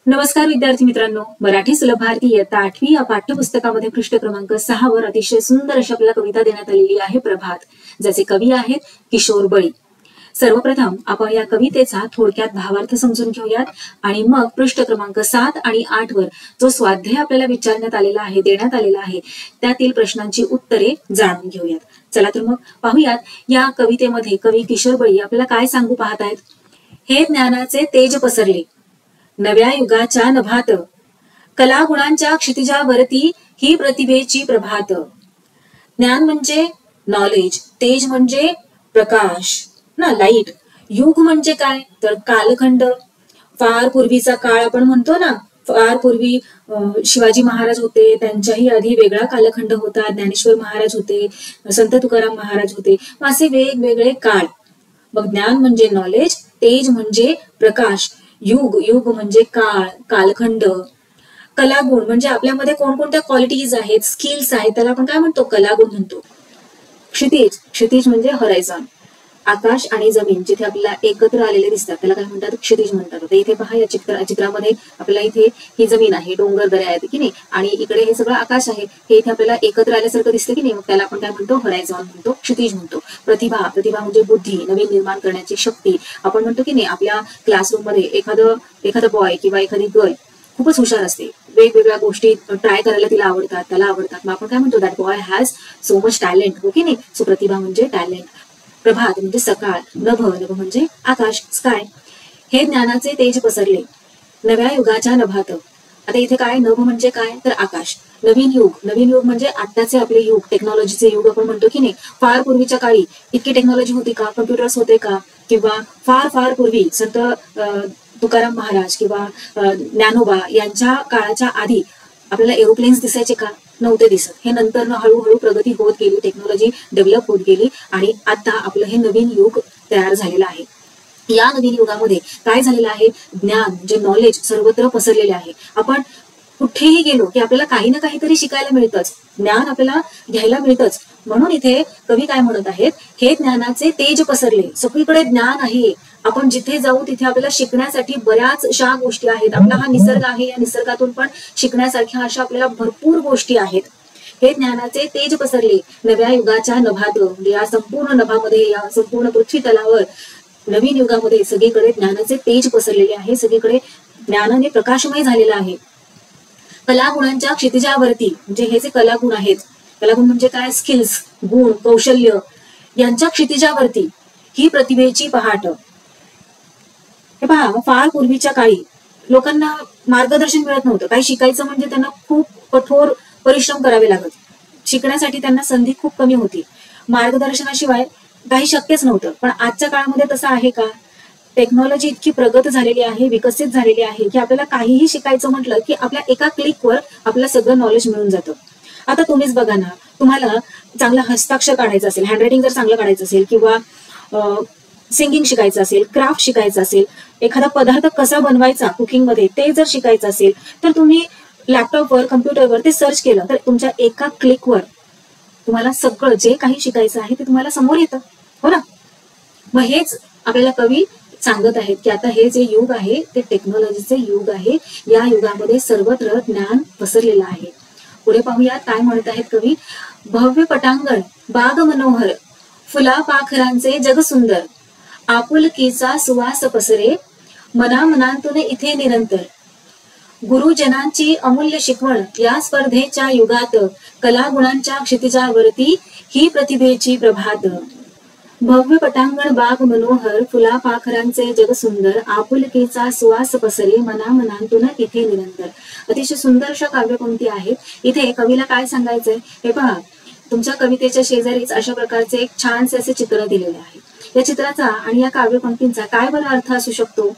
नमस्कार विद्यार्थी मित्रांनो, मराठी सुलभ भारती इयत्ता 8वी या पाठ्यपुस्तकामध्ये पृष्ठ क्रमांक 6 वर अतिशय सुंदर अशी आपल्याला कविता देण्यात आलेली आहे प्रभात, ज्याचे कवी आहेत किशोर बळी. सर्वप्रथम आपण या कवितेचा थोडक्यात भावार्थ समजून घेऊयात आणि मग पृष्ठ क्रमांक 7 आणि 8 वर जो स्वाध्याय आपल्याला विचारण्यात आलेला आहे, देण्यात आलेला आहे, त्यातील प्रश्नांची उत्तरे जाणून घेऊयात. चला तर मग पाहूयात या कवितेमध्ये कवी किशोर बळी आपल्याला काय सांगू पाहत आहेत. हे ज्ञानाचे तेज पसरले नव्या युगाच्या नभात, कला गुणांच्या क्षितिजावरती ही प्रतिभेची प्रभात. ज्ञान म्हणजे नॉलेज, तेज म्हणजे प्रकाश ना, लाईट. युग म्हणजे काय तर कालखंड. फार पूर्वीचा काळ आपण म्हणतो ना, फार पूर्वी शिवाजी महाराज होते, त्यांच्याही आधी वेगळा कालखंड होता, ज्ञानेश्वर महाराज होते, संत तुकाराम महाराज होते, असे वेगवेगळे काळ. मग ज्ञान म्हणजे नॉलेज, तेज म्हणजे प्रकाश, युग युग म्हणजे काळ, कालखंड. कलागुण म्हणजे आपल्यामध्ये कोणकोणत्या क्वालिटीज आहेत, स्किल्स आहेत, त्याला आपण काय म्हणतो, कलागुण म्हणतो. क्षितिज, क्षितिज म्हणजे हॉरायझॉन. आकाश आणि जमीन जिथे आपल्याला एकत्र आलेले दिसतात त्याला काय म्हणतात, क्षितिज म्हणतात. आता इथे पहा, या चित्रामध्ये आपल्याला इथे ही जमीन आहे, डोंगर दऱ्या आहेत की नाही, आणि इकडे हे सगळं आकाश आहे, हे इथे आपल्याला एकत्र आल्यासारखं दिसतं की नाही, मग त्याला आपण काय म्हणतो, हॉरायझॉन म्हणतो, क्षितिज म्हणतो. प्रतिभा, प्रतिभा म्हणजे बुद्धी, नवीन निर्माण करण्याची शक्ती. आपण म्हणतो की नाही, आपल्या क्लासरूम मध्ये एखादं बॉय किंवा एखादी गर्ल खूपच हुशार असते, वेगवेगळ्या गोष्टी ट्राय करायला तिला आवडतात, त्याला आवडतात, मग आपण काय म्हणतो, that boy has so much talent, हो की नाही. सो प्रतिभा म्हणजे टॅलेंट. प्रभात म्हणजे सकाळ, नभ, नभ म्हणजे आकाश, स्काय. हे ज्ञानाचे तेज पसरले नव्या युगाच्या नभात. आता इथे काय, नभ म्हणजे काय तर आकाश. नवीन युग, नवीन युग म्हणजे आत्ताचे आपले युग, टेक्नॉलॉजीचे युग आपण म्हणतो की नाही. फार पूर्वीच्या काळी इतकी टेक्नॉलॉजी होती का, कम्प्युटर्स होते का, किंवा फार फार पूर्वी संत तुकाराम महाराज किंवा ज्ञानोबा यांच्या काळाच्या आधी आपल्याला एरोप्लेन्स दिसायचे का, नव्हते दिसत. हे नंतर हळूहळू प्रगती होत गेली, टेक्नॉलॉजी डेव्हलप होत गेली आणि आता आपलं हे नवीन युग तयार झालेलं आहे. या नवीन युगामध्ये काय झालेलं आहे, ज्ञान म्हणजे नॉलेज सर्वत्र पसरलेले आहे. आपण कुठेही गेलो की आपल्याला काही ना काहीतरी शिकायला मिळतंच, ज्ञान आपल्याला घ्यायला मिळतंच. म्हणून इथे कवी काय म्हणत आहेत, हे ज्ञानाचे तेज पसरले. सगळीकडे ज्ञान आहे, आपण जिथे जाऊ तिथे आपल्याला शिकण्यासाठी बऱ्याच अशा गोष्टी आहेत. आपला हा निसर्ग आहे, या निसर्गातून पण शिकण्यासारख्या अशा आपल्याला भरपूर गोष्टी आहेत. हे ज्ञानाचे तेज पसरले नव्या युगाच्या नभात, म्हणजे या संपूर्ण नभामध्ये, या संपूर्ण पृथ्वी तलावर नवीन युगामध्ये सगळीकडे ज्ञानाचे तेज पसरलेले आहे, सगळीकडे ज्ञानाने प्रकाशमय झालेला आहे. कलागुणांच्या क्षितिजावरती, म्हणजे हे जे कलागुण आहेत, कलागुण म्हणजे काय, स्किल्स, गुण, कौशल्य, यांच्या क्षितिजावरती ही प्रतिभेची पहाट. हे पहा, फार पूर्वीच्या काळी लोकांना मार्गदर्शन मिळत नव्हतं. काही शिकायचं म्हणजे त्यांना खूप कठोर परिश्रम करावे लागत, शिकण्यासाठी त्यांना संधी खूप कमी होती, मार्गदर्शनाशिवाय काही शक्यच नव्हतं. पण आजच्या काळामध्ये तसं आहे का, टेक्नॉलॉजी इतकी प्रगत झालेली आहे, विकसित झालेली आहे की आपल्याला काहीही शिकायचं म्हटलं की आपल्या एका क्लिकवर आपल्याला सगळं नॉलेज मिळून जातं. आता तुम्हीच बघा ना, तुम्हाला चांगलं हस्ताक्षर काढायचं असेल, हँडरायटिंग जर चांगलं काढायचं असेल, किंवा सिंगिंग शिकायचं असेल, क्राफ्ट शिकायचं असेल, एखादा पदार्थ कसा बनवायचा कुकिंगमध्ये ते जर शिकायचं असेल, तर तुम्ही लॅपटॉपवर, कम्प्युटरवर ते सर्च केलं तर तुमच्या एका क्लिकवर तुम्हाला सगळं जे काही शिकायचं आहे ते तुम्हाला समोर येतं, हो ना. मग हेच आपल्याला कवी सांगत आहेत की आता हे जे युग आहे ते टेक्नॉलॉजीचे युग आहे. या युगामध्ये सर्वत्र ज्ञान पसरलेलं आहे. पुढे पाहूया काय म्हणत आहेत कवी. भव्य पटांगण, बाग मनोहर, फुला पाखरांचे जग सुंदर, आपुलकीचा सुवास पसरे, मनामनांतून इथे निरंतर. गुरुजनांची अमूल्य शिकवण या स्पर्धेच्या युगात, कलागुणांच्या क्षितिजावरती ही प्रतिभेची प्रभात. भव्य पटांगण, बाग मनोहर, फुला पाखरांचे जग सुंदर, आपुलकीचा सुवास पसरे, मनामनांतून इथे निरंतर. अतिशय सुंदर अशा काव्यपंक्ती आहेत. इथे कवीला काय सांगायचंय, हे पहा, तुमच्या कवितेच्या शेजारीच अशा प्रकारचे एक छानसे असे चित्र दिलेले आहे. या चित्राचा आणि या काव्यपंक्तींचा काय बरा अर्थ असू शकतो,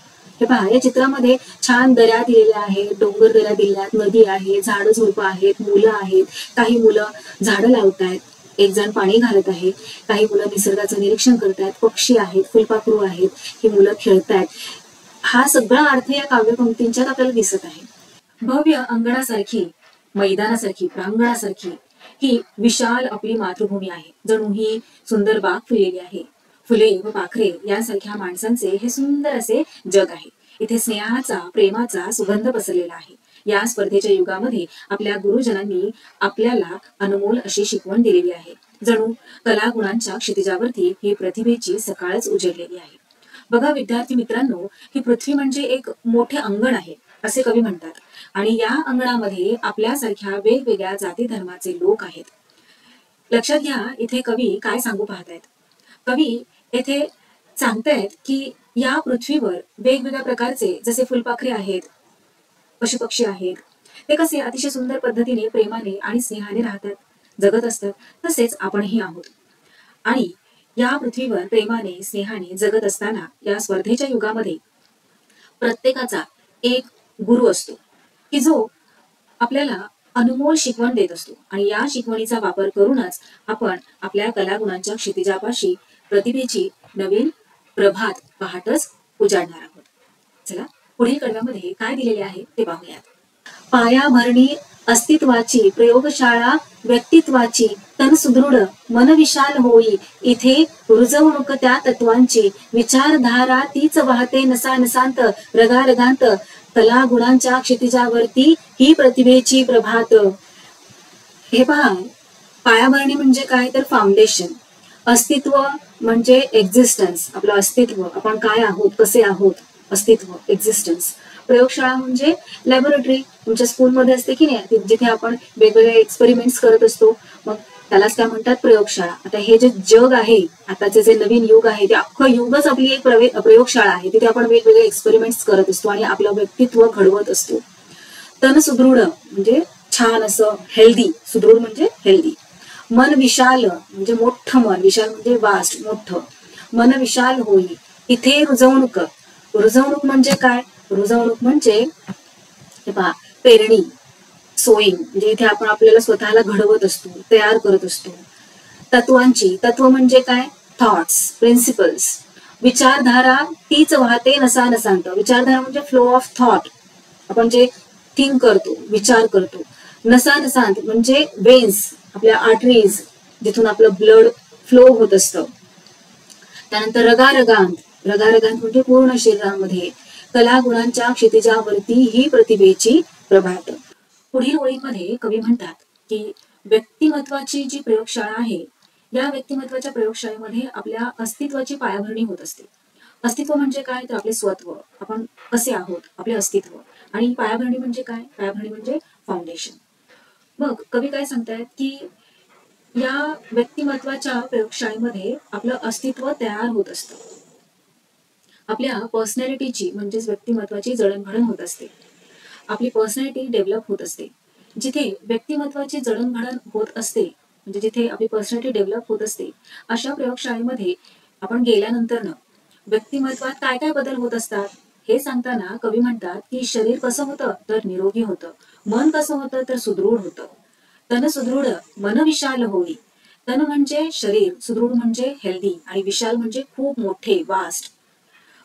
हे पहा. या चित्रामध्ये छान दऱ्या दिलेल्या आहेत, डोंगर दऱ्या दिल्यात, नदी आहे, झाडं झुडपं आहेत, मुलं आहेत, काही मुलं झाडं लावतायत, एक जण पाणी घालत आहे, काही मुलं निसर्गाचं निरीक्षण करतायत, पक्षी आहेत, फुलपाखरू आहेत, ही मुलं खेळतायत. हा सगळा अर्थ या काव्यपंक्तींच्यात आपल्याला दिसत आहे. भव्य अंगणासारखी, मैदानासारखी, प्रांगणासारखी ही विशाल आपली मातृभूमी आहे. जणू ही सुंदर बाग फुललेली आहे. फुले व पाखरे यासारख्या माणसांचे हे सुंदर असे जग आहे. इथे स्नेहाचा, प्रेमाचा सुगंध पसरलेला आहे. या स्पर्धेच्या युगामध्ये आपल्या गुरुजनांनी आपल्याला अनमोल अशी शिकवण दिलेली आहे. जणू कलागुणांच्या क्षितिजावरती ही प्रतिभेची सकाळच उजळलेली आहे. बघा विद्यार्थी मित्रांनो, ही पृथ्वी म्हणजे एक मोठे अंगण आहे असे कवी म्हणतात. आणि या अंगणामध्ये आपल्यासारख्या वेगवेगळ्या जाती धर्माचे लोक आहेत. लक्षात घ्या, इथे कवी काय सांगू पाहतायत. कवी येथे सांगतायत की या पृथ्वीवर वेगवेगळ्या प्रकारचे जसे फुलपाखरे आहेत, पशुपक्षी आहेत, ते कसे अतिशय सुंदर पद्धतीने प्रेमाने आणि स्नेहाने राहतात, जगत असतात. तसेच आपणही आहोत. आणि या पृथ्वीवर प्रेमाने स्नेहाने जगत असताना या स्पर्धेच्या युगामध्ये प्रत्येकाचा एक गुरु असतो की जो आपल्याला अनमोल शिकवण देत असतो. आणि या शिकवणीचा वापर करूनच आपण आपल्या कलागुणांच्या क्षितिजापाशी प्रतिभेची नवीन प्रभात पहाटच उजाडणार आहोत. चला पुढील कडव्यामध्ये काय दिलेले आहे ते पाहूयात. पायाभरणी अस्तित्वाची प्रयोगशाळा व्यक्तित्वाची तन सुदृढ मन विशाल होई इथे रुजवणूक त्या तत्वांची विचारधारा तीच वाहते नसा नसांत रगारगांत कला गुणांच्या क्षितिजावरती ही प्रतिभेची प्रभात. हे पहा, पायाभरणी म्हणजे काय तर फाउंडेशन, अस्तित्व म्हणजे एक्झिस्टन्स, आपलं अस्तित्व, आपण काय आहोत, कसे आहोत, अस्तित्व, एक्झिस्टन्स. प्रयोगशाळा म्हणजे लॅबोरेटरी, तुमच्या स्कूलमध्ये असते की नाही, जिथे आपण वेगवेगळे एक्सपेरिमेंट्स करत असतो, मग त्यालाच काय म्हणतात, प्रयोगशाळा. आता हे जे जग आहे, आताचे जे नवीन युग आहे, ते अख्खं युगच आपली एक प्रयोगशाळा आहे. तिथे आपण वेगवेगळे एक्सपेरिमेंट्स करत असतो आणि आपलं व्यक्तित्व घडवत असतो. तन सुदृढ म्हणजे छान असं हेल्दी, सुदृढ म्हणजे हेल्दी. मन विशाल म्हणजे मोठं मन, विशाल म्हणजे वास्ट, मोठं. मन विशाल होई इथे रुजवणूक. रुजवणूक म्हणजे काय, रुजवणूक म्हणजे हे पहा, पेरणी, सोईंग, म्हणजे इथे आपण आपल्याला स्वतःला घडवत असतो, तयार करत असतो. तत्वांची, तत्व म्हणजे काय, थॉट्स, प्रिन्सिपल्स. विचारधारा तीच वाहते नसा नसांत. विचारधारा म्हणजे फ्लो ऑफ थॉट, आपण जे थिंक करतो, विचार करतो. नसा नसांत म्हणजे वेन्स, आपल्या आर्टरीज, जिथून आपलं ब्लड फ्लो होत असतं. त्यानंतर रगारगांत, रगारगांत म्हणजे पूर्ण शरीरामध्ये. कलागुणांच्या क्षितिजावरती ही प्रतिभेची प्रभात. पुढील ओळीमध्ये कवी म्हणतात की व्यक्तिमत्वाची जी प्रयोगशाळा आहे, या व्यक्तिमत्वाच्या प्रयोगशाळेमध्ये आपल्या अस्तित्वाची पायाभरणी होत असते. अस्तित्व म्हणजे काय तर आपले स्वत्व, आपण कसे आहोत, आपले अस्तित्व. आणि पायाभरणी म्हणजे काय, पायाभरणी म्हणजे फाउंडेशन. मग कवी काय सांगतायत की या व्यक्तिमत्वाच्या प्रयोगशाळेमध्ये आपलं अस्तित्व तयार होत असतं. आपल्या पर्सनॅलिटीची म्हणजेच व्यक्तिमत्वाची जडणघडण होत असते. आपली पर्सनॅलिटी डेव्हलप होत असते. जिथे व्यक्तिमत्वाची जडणघडण होत असते, म्हणजे जिथे आपली पर्सनॅलिटी डेव्हलप होत असते, अशा प्रयोगशाळेमध्ये आपण गेल्यानंतर व्यक्तिमत्वात काय काय बदल होत असतात हे सांगताना कवी म्हणतात की शरीर कसं होतं तर निरोगी होतं, मन कसं होतं तर सुदृढ होतं. तन सुदृढ मन विशाल होई. तन म्हणजे शरीर, सुदृढ म्हणजे हेल्दी, आणि विशाल म्हणजे खूप मोठे, वास्ट.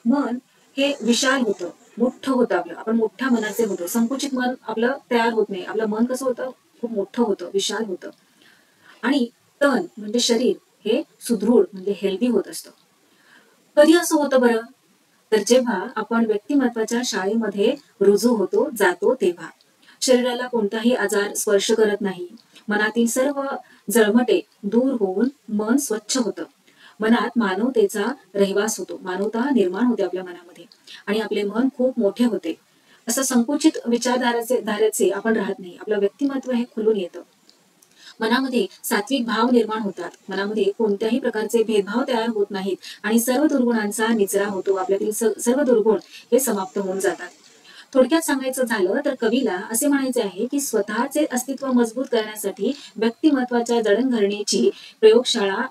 मन हे विशाल होतं, मोठं होतं आपलं, आपण मोठ्या मनाचे होतो. संकुचित मन आपलं तयार होत नाही. आपलं मन कसं होतं, खूप मोठं होतं, विशाल होतं. आणि तन म्हणजे शरीर हे सुदृढ म्हणजे हेल्दी होत असतं. कधी असं होतं बरं, तर जेव्हा आपण व्यक्तिमत्वाच्या शाळेमध्ये रुजू होतो, जातो तेव्हा. शरीराला कोणताही आजार स्पर्श करत नाही. मनातील सर्व जळमटे दूर होऊन मन स्वच्छ होतं. मनात मानवतेचा रहिवास होतो, मानवता निर्माण होते आपल्या मनामध्ये, आणि आपले मन खूप मोठे होते. असं संकुचित विचारधाराचे आपण राहत नाही. आपलं व्यक्तिमत्व हे खुलून येतं. मनामध्ये सात्विक भाव निर्माण होतात. मनामध्ये कोणत्याही प्रकारचे भेदभाव तयार होत नाहीत आणि सर्व दुर्गुणांचा निचरा होतो. आपल्यातील सर्व दुर्गुण हे समाप्त होऊन जातात. थोडक्यात सांगायचं झालं तर कवीला असे म्हणायचे आहे की स्वतःचे अस्तित्व मजबूत करण्यासाठी व्यक्तिमत्वाच्या जडणघडणीची प्रयोगशाळा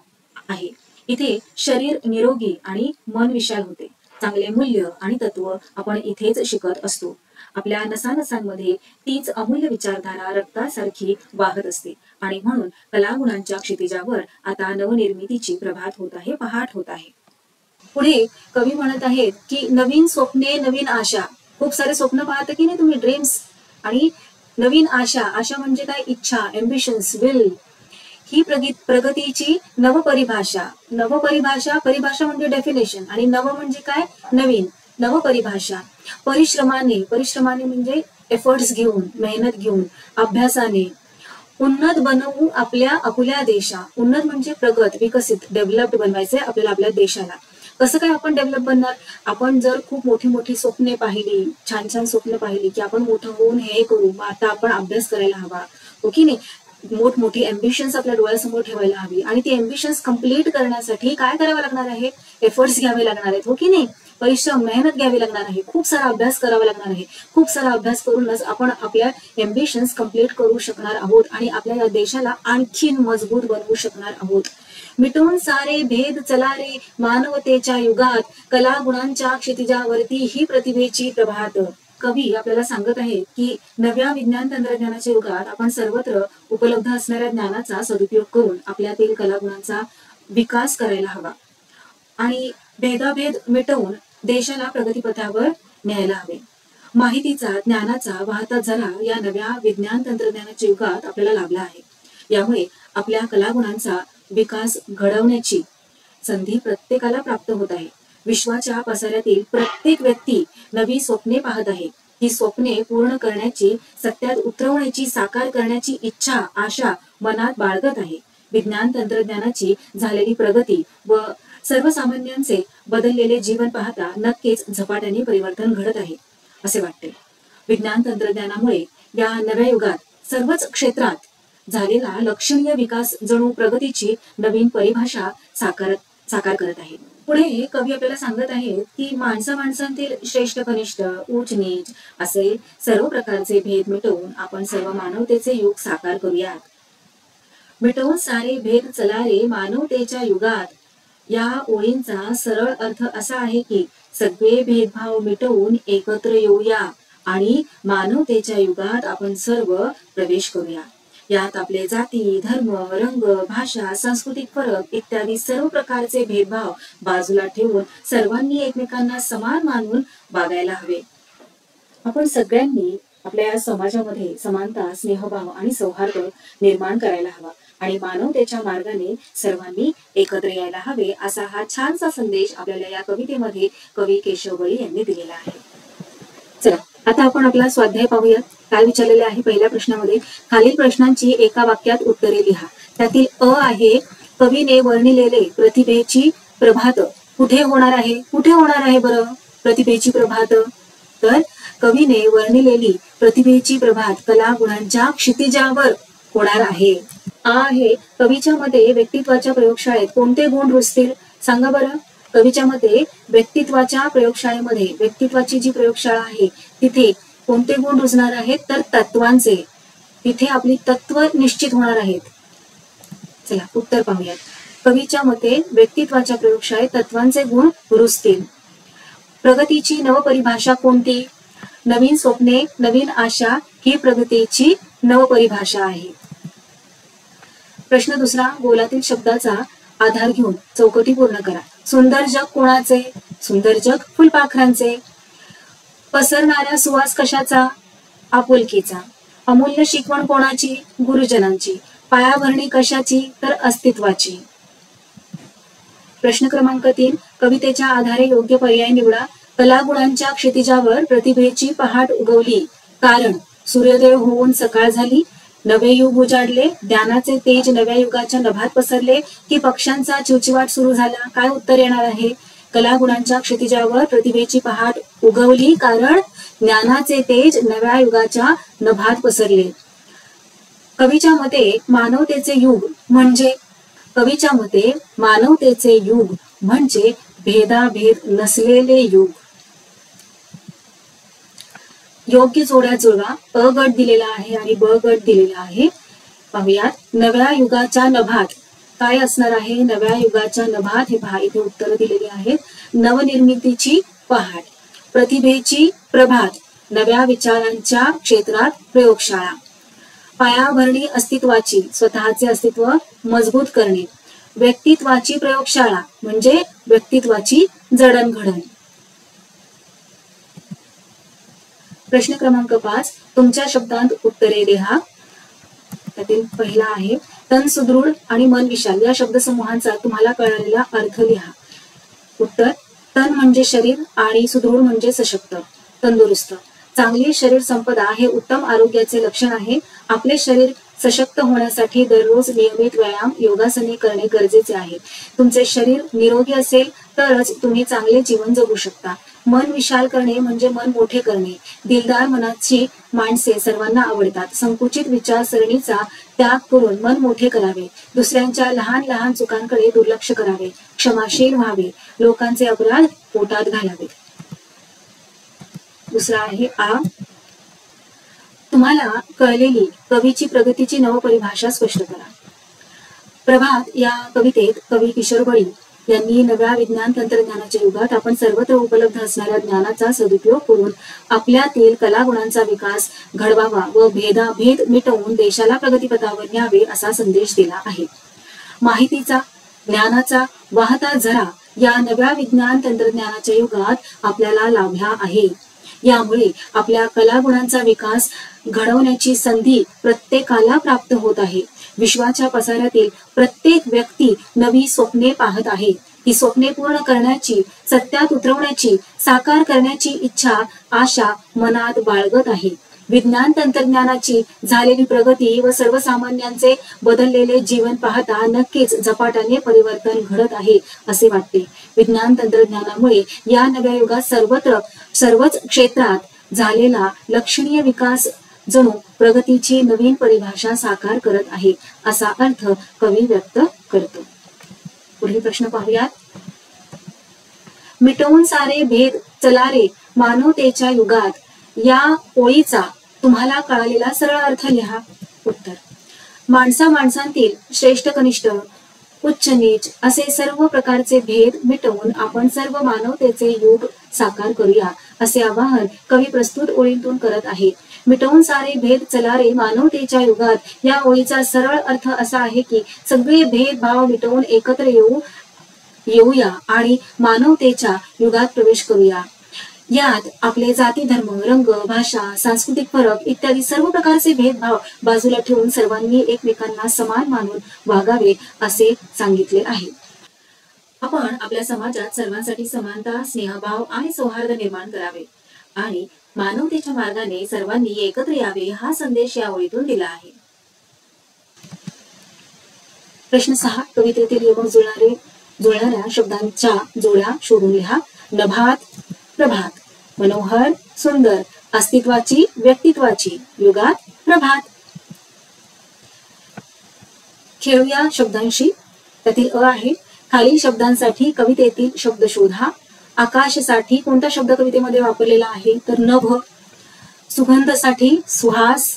आहे. इथे शरीर निरोगी आणि मन विशाल होते. चांगले मूल्य आणि तत्व आपण इथेच शिकत असतो. आपल्या नसानसांमध्ये तीच अमूल्य विचारधारा रक्तासारखी वाहत असते. आणि म्हणून कलागुणांच्या क्षितिजावर आता नवनिर्मितीची प्रभात होत आहे, पहाट होत आहे. पुढे कवी म्हणत आहेत की नवीन स्वप्ने, नवीन आशा. खूप सारे स्वप्न पाहता की नाही तुम्ही, ड्रीम्स. आणि नवीन आशा, आशा म्हणजे काय, इच्छा, एम्बिशन्स, विल. ही प्रगतीची नवपरिभाषा. नवपरिभाषा, परिभाषा म्हणजे डेफिनेशन, आणि नव म्हणजे काय, नवीन. नवपरिभाषा, परिश्रमाने म्हणजे एफर्ट्स घेऊन, मेहनत घेऊन, अभ्यासाने उन्नत बनवू आपुल्या देशा. उन्नत म्हणजे प्रगत, विकसित, डेव्हलप्ड बनवायचे आपल्याला आपल्या देशाला. कसं काय आपण डेव्हलप बनणार? आपण जर खूप मोठी मोठी स्वप्ने पाहिली, छान छान स्वप्न पाहिली की आपण मोठं होऊन हे करू, आता आपण अभ्यास करायला हवा, हो की नाही? मोठमोठी एम्बिशन्स आपल्या डोळ्यासमोर ठेवायला हवी आणि ती एम्बिशन्स कम्प्लीट करण्यासाठी काय करावं लागणार आहे? एफर्ट्स घ्यावे लागणार आहेत, हो की नाही? परिश्रम, मेहनत घ्यावी लागणार आहे, खूप सारा अभ्यास करावा लागणार आहे. खूप सारा अभ्यास करूनच आपण आपल्या एम्बिशन्स कम्प्लीट करू शकणार आहोत आणि आपल्या या देशाला आणखीन मजबूत बनवू शकणार आहोत. मिटवून सारे भेद चला रे मानवतेच्या युगात, कला गुणांच्या क्षितिजावरती ही प्रतिभेची प्रभात. कवी आपल्याला सांगत आहे की नव्या विज्ञान तंत्रज्ञानाच्या युगात आपण सर्वत्र उपलब्ध असणाऱ्या ज्ञानाचा सदुपयोग करून आपल्यातील कलागुणांचा विकास करायला हवा आणि भेदाभेद मिटवून देशाला प्रगतीपथावर न्यायला हवे. माहितीचा, ज्ञानाचा वाहता झरा या नव्या विज्ञान तंत्रज्ञानाच्या युगात आपल्याला लाभला आहे. यामुळे आपल्या कलागुणांचा विकास घडवण्याची संधी प्रत्येकाला प्राप्त होत आहे. विश्वाच्या पसाऱ्यातील प्रत्येक व्यक्ती नवी स्वप्ने पाहत आहे. ही स्वप्ने पूर्ण करण्याची, सत्यात उतरवण्याची, साकार करण्याची इच्छा, आशा मनात बाळगत आहे. विज्ञान तंत्रज्ञानाची झालेली प्रगती व सर्वसामान्यांचे बदललेले जीवन पाहता नक्कीच झपाट्याने परिवर्तन घडत आहे असे वाटते. विज्ञान तंत्रज्ञानामुळे या नव्या युगात सर्वच क्षेत्रात झालेला लक्षणीय विकास जणू प्रगतीची नवीन परिभाषा साकार करत आहे. पुढे कवी आपल्याला सांगत आहेत की माणसांतील श्रेष्ठ कनिष्ठ, उच्च नीच असे सर्व प्रकारचे भेद मिटवून आपण सर्व मानवतेचे युग साकार करूयात. मिटवून सारे भेद चला रे मानवतेच्या युगात. या ओळींचा सरळ अर्थ असा आहे की सगळे भेदभाव मिटवून एकत्र येऊया आणि मानवतेच्या युगात आपण सर्व प्रवेश करूया. यात आपले जाती, धर्म, रंग, भाषा, सांस्कृतिक फरक इत्यादी सर्व प्रकारचे भेदभाव बाजूला ठेवून सर्वांनी एकमेकांना समान मानून वागायला हवे. आपण सगळ्यांनी आपल्या या समाजामध्ये समानता, स्नेहभाव आणि सौहार्द निर्माण करायला हवा आणि मानवतेच्या मार्गाने सर्वांनी एकत्र यायला हवे असा हा छानसा संदेश आपल्याला या कवितेमध्ये कवी केशव बळी यांनी दिलेला आहे. चला आता आपण आपला स्वाध्याय पाहूयात. काय विचारलेले आहे पहिल्या प्रश्नामध्ये? खालील प्रश्नांची एका वाक्यात उत्तरे लिहा. त्यातील अ आहे, कवीने वर्णिलेले प्रतिभेची प्रभात कुठे होणार आहे? कुठे होणार आहे बरं प्रतिभेची प्रभात? तर कवीने वर्णिलेली प्रतिभेची प्रभात कला गुणांच्या क्षितिजावर होणार आहे. आहे, कवीच्या मते व्यक्तित्वाच्या प्रयोगशाळेत कोणते गुण रुजतील? सांगा बरं. कवीच्या मते व्यक्तित्वाच्या प्रयोगशाळेमध्ये, व्यक्तित्वाची जी प्रयोगशाळा आहे तिथे कोणते गुण रुजणार आहेत? तर तत्वांचे. तिथे आपली तत्व निश्चित होणार आहेत. चला उत्तर पाहूयात. कवीच्या मते व्यक्तित्वाच्या प्रयोगशाळेत तत्वांचे गुण रुजतील. प्रगतीची नवपरिभाषा कोणती? नवीन स्वप्ने, नवीन आशा ही प्रगतीची नवपरिभाषा आहे. प्रश्न दुसरा, गोलातील शब्दाचा आधार घेऊन चौकटी पूर्ण करा. सुंदर जग कोणाचे? सुंदर जग फुलपाखरांचे. पसरणारा सुवास कशाचा? आपुलकीचा. अमूल्य शिकवण कोणाची? गुरुजनांची. पायाभरणी कशाची? तर अस्तित्वाची. प्रश्न क्रमांक 3, कवितेच्या आधारे योग्य पर्याय निवडा. कलागुणांच्या क्षितिजावर प्रतिभेची पहाट उगवली, कारण सूर्योदय होऊन सकाळ झाली. नवे युग उजाडले, ज्ञानाचे तेज नव्या युगाच्या नभात पसरले, की पक्ष्यांचा चिवचिवाट सुरू झाला? काय उत्तर येणार आहे? कलागुणांच्या क्षितिजावर प्रतिभेची पहाट उगवली, कारण ज्ञानाचे तेज नव्या युगाच्या नभात पसरले. कवीच्या मते मानवतेचे युग म्हणजे भेदाभेद नसलेले युग. योग्य जोड्या जुळवा. अ गट दिलेला आहे आणि ब गट दिलेला आहे. पाहूयात. नव्या युगाच्या नभात काय असणार आहे? नव्या युगाच्या नभात हे पहा इथे उत्तर दिलेली आहेत. नवनिर्मितीची पहाट, प्रतिभेची प्रभात, नव्या विचारांच्या क्षेत्रात प्रयोगशाळा, पायाभरणी अस्तित्वाची, स्वतःचे अस्तित्व मजबूत करणे, व्यक्तित्वाची प्रयोगशाळा म्हणजे व्यक्तित्वाची जडणघडण. प्रश्न क्रमांक 5, तुमच्या शब्दांत उत्तरे लिहा. त्यातील पहिला आहे, तन सुदृढ आणि मन विशाल या शब्दसमूहांचा तुम्हाला कळलेला अर्थ लिहा. उत्तर, तन म्हणजे शरीर आणि सुदृढ म्हणजे सशक्त, तंदुरुस्त. चांगली शरीर संपदा हे उत्तम आरोग्याचे लक्षण आहे. आपले शरीर सशक्त होण्यासाठी दररोज नियमित व्यायाम, योगासने करणे गरजेचे आहे. तुमचे शरीर निरोगी असेल तरच तुम्ही चांगले जीवन जगू शकता. मन विशाल करणे म्हणजे मन मोठे करणे. दिलदार मनाची माणसे सर्वांना आवडतात. संकुचित विचारसरणीचा त्याग करून मन मोठे करावे. दुसऱ्यांच्या लहान लहान चुकांकडे दुर्लक्ष करावे. क्षमाशील व्हावे. लोकांचे अपराध पोटात घालावे. दुसरा आहे आ. तुम्हाला कळलेली कवीची प्रगतीची नवपरिभाषा स्पष्ट करा. प्रभात या कवितेत कवी किशोर बळी यांनी नव्या विज्ञान तंत्रज्ञानाच्या युगात आपण सर्वत्र उपलब्ध असणाऱ्या ज्ञानाचा सदुपयोग करून आपल्यातील कलागुणांचा विकास घडवावा व भेदाभेद मिटवून देशाला प्रगतीपथावर न्यावे असा संदेश दिला आहे. माहितीचा, ज्ञानाचा वाहता झरा या नव्या विज्ञान तंत्रज्ञानाच्या युगात आपल्याला लाभला आहे. यामुळे आपल्या कलागुणांचा विकास घडवण्याची संधी प्रत्येकाला प्राप्त होत आहे. विश्वाच्या पसाऱ्यातील प्रत्येक व्यक्ती नवी स्वप्ने पाहत आहे. ही स्वप्ने पूर्ण करण्याची, सत्यात उतरवण्याची, साकार करण्याची इच्छा, आशा मनात बाळगत आहे. विज्ञान तंत्रज्ञानाची झालेली प्रगती व सर्वसामान्यांचे बदललेले जीवन पाहता नक्कीच झपाट्याने परिवर्तन घडत आहे असे वाटते. विज्ञान तंत्रज्ञानामुळे या नव्या युगात सर्वच क्षेत्रात झालेला लक्षणीय विकास जणू प्रगतीची नवीन परिभाषा साकार करत आहे असा अर्थ कवी व्यक्त करतो. पुढील प्रश्न पाहूयात. मिटवून सारे भेद चला रे मानवतेच्या युगात या ओळीचा तुम्हाला कळालेला सरळ अर्थ लिहा. उत्तर. माणसांतील श्रेष्ठ कनिष्ठ, उच्च नीच असे सर्व प्रकारचे भेद मिटवून आपण सर्व मानवतेचे युग साकार करूया असे आवाहन कवी प्रस्तुत ओळीतून करत आहे. मिटवून सारे भेद चला रे मानवतेच्या युगात या ओळीचा सरळ अर्थ असा आहे की सगळे भेदभाव मिटवून एकत्र येऊया आणि मानवतेच्या युगात प्रवेश करूया. यात आपले जाती, धर्म, रंग, भाषा, सांस्कृतिक फरक इत्यादी सर्व प्रकारचे भेदभाव बाजूला ठेवून सर्वांनी एकमेकांना समान मानून वागावे असे सांगितले आहे. आपण आपल्या समाजात सर्वांसाठी समानता, स्नेहभाव आणि सौहार्द निर्माण करावे आणि मानवतेच्या मार्गाने सर्वांनी एकत्र यावे हा संदेश या ओळीतून दिला आहे. प्रश्न 6. कवितेतील यमक जुळणाऱ्या शब्दांच्या जोड्या शोधून लिहा. नभात, प्रभात. मनोहर, सुंदर. अस्तित्वाची, व्यक्तित्वाची. युगात, प्रभात. खेळूया शब्दांशी. त्यातील अ आहे. खालील शब्दांसाठी कवितेतील शब्द शोधा. आकाशसाठी कोणता शब्द कवितेमध्ये वापरलेला आहे तर नभ. सुगंधसाठी सुहास.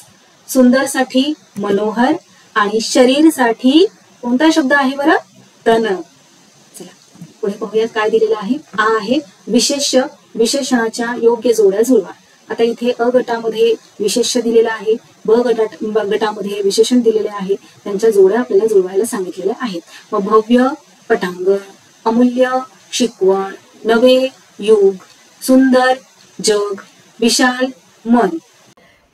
सुंदरसाठी मनोहर आणि शरीरसाठी कोणता शब्द आहे बरं तन. चला पुढे पाहूयात काय दिलेलं आहे. आ आहे. विशेषणाच्या योग्य जोड्या जुळवा. आता इथे अ गटामध्ये विशेष्य दिलेला आहे, ब गटामध्ये विशेषण दिलेले आहे. त्यांच्या जोड्या आपल्याला जुळवायला सांगितलेल्या आहेत. मग भव्य पटांगण, अमूल्य शिकवण, नवे युग, सुंदर जग, विशाल मन.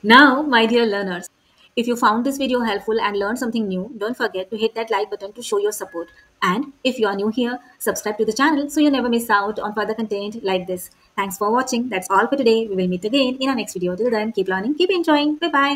Now, my dear learners, if you found this video helpful and learned something new, don't forget to hit that like button to show your support. And if you are new here, subscribe to the channel so you never miss out on further content like this. Thanks for watching. That's all for today. We will meet again in our next video. Till then, keep learning, keep enjoying. Bye-bye.